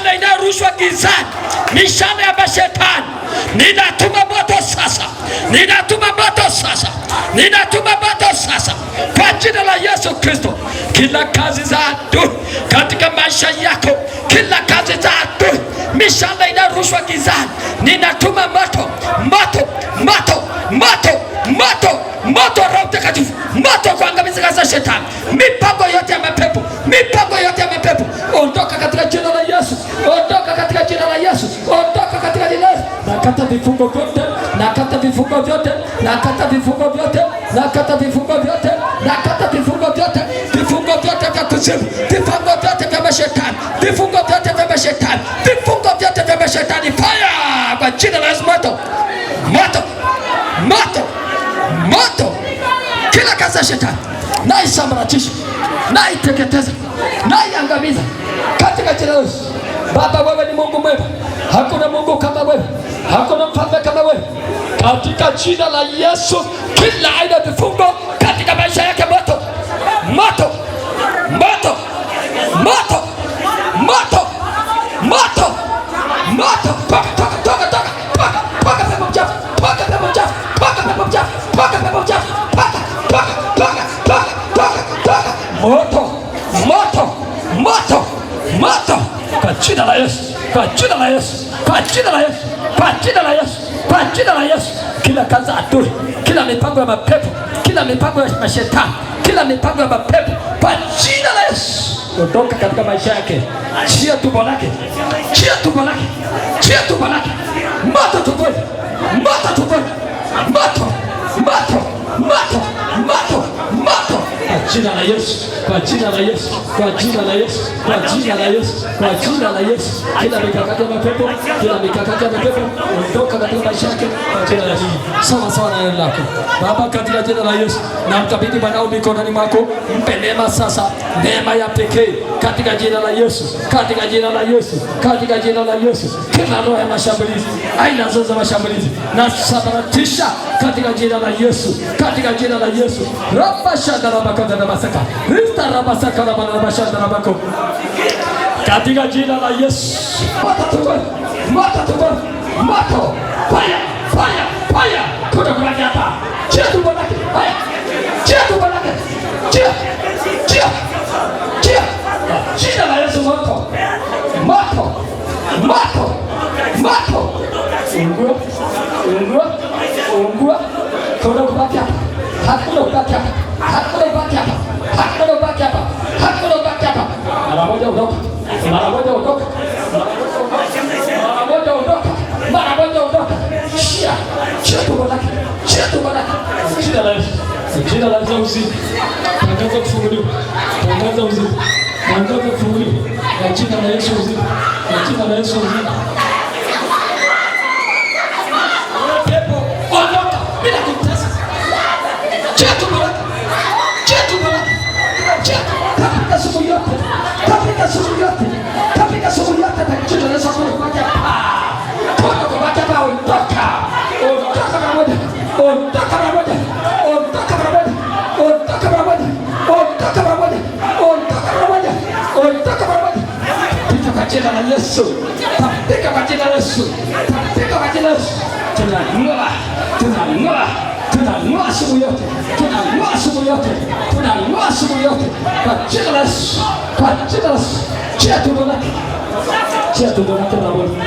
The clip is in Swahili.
mishale inayorushwa gizani, mishale ya mashetani, ninatuma moto sasa, ninatuma moto sasa, ninatuma moto sasa kwa jina la Yesu Kristo. Kila kazi za adui katika maisha yako, kila kazi za adui, mishale inayorushwa gizani, ninatuma moto, moto, moto, moto, moto, moto, Roho Mtakatifu, moto kuangamiza kazi za shetani, mipango yote ya mapepo, mipango yote ya mapepo, ondoka katika jina la Yesu, ondoka katika jina la Yesu, ondoka katika jina la Yesu. Nakata vifungo vyote, nakata vifungo vyote, nakata vifungo vyote, nakata vifungo vyote, nakata vifungo vyote, vifungo vyote vya kuzimu, vifungo vyote vya mashetani, vifungo vyote vya mashetani, vifungo vyote vya mashetani, fire kwa jina la Yesu, moto, moto, moto, moto, kila kazi ya shetani naisambaratisha, naiteketeza, naiangamiza katika jina la Yesu. Baba, wewe ni Mungu mwema, hakuna Mungu kama wewe, hakuna mfalme kama wewe. Katika jina la Yesu, kila aina ya vifungo katika maisha yake, moto, moto, moto, moto, moto, moto, moto, toka, toka, toka, toka, toka, toka pepo mchafu, toka pepo mchafu, toka pepo mchafu, toka pepo mchafu, toka, toka, toka, toka, toka, toka, moto, moto, moto, moto, kwa jina la Yesu, kwa jina la Yesu, kwa jina la Yesu, kwa jina la Yesu, kwa jina la Yesu. Kila kazi ya adui, kila mipango ya mapepo, kila mipango ya mashetani, kila mipango ya mapepo, kwa jina la Yesu, ondoka katika maisha yake. Chia tumbo lake, chia tumbo lake, chia tumbo lake, moto tumboni, moto tumboni, moto, moto, moto, moto, moto, kwa jina la Yesu, kwa jina la Yesu, kwa jina la Yesu, kwa jina la Yesu, kwa jina la Yesu. Kila mikakati ya mapepo, kila mikakati ya mapepo, ondoka katika maisha yake kwa jina la Yesu. Sawa sawa na neno lako Baba, katika jina la Yesu, na mkabidhi mwanao mikononi mwako, mpe neema sasa, neema ya pekee katika jina la Yesu, katika jina la Yesu, katika jina la Yesu. Kila roho ya mashambulizi, aina zote za mashambulizi na sabaratisha katika jina la Yesu, katika jina la Yesu. Rabba shanda rabaka na masaka, rista rabba saka na rabashanda rabako, katika jina la Yesu. Moto, moto, moto, fire, fire, fire, kutoka kwa hapa, chia tumbo lake, haya, chia tumbo lake, chia, chia, chia, jina la Yesu. Moto, moto, moto, moto, ungua, ungua, ungua, kutoka kwa hapa, hakuna ubaki hapa, hakuna ubaki hapa, hakuna ubaki hapa, hakuna ubaki hapa. Mara moja ondoka, mara moja ondoka, mara moja ondoka, mara moja ondoka. Chia, chia tumbo lake, chia tumbo lake. Jina la Yesu, jina la Yesu uzima, tangaza kufunguliwa, tangaza uzima, tangaza kufunguliwa, kwa jina la Yesu uzima, kwa jina la Yesu uzima. Pepo ondoka bila kutesa. Chia tumbo lake, chia tumbo lake, chia, kapika sumu yote, kapika sumu yote, kapika sumu yote kwa jina la Yesu. Ondoka, ondoka mara moja, ondoka mara moja, ondoka mara moja, ondoka mara moja, ondoka mara moja, ondoka mara moja, ondoka mara moja. Pita kwa jina la Yesu, pita kwa jina la Yesu, pita kwa jina la Yesu. Tunang'oa, tunang'oa, tunang'oa sumu yote, tunang'oa sumu yote, tunang'oa sumu yote kwa jina la Yesu, kwa jina la Yesu. Chia tumbo lake, chia tumbo lake mara moja.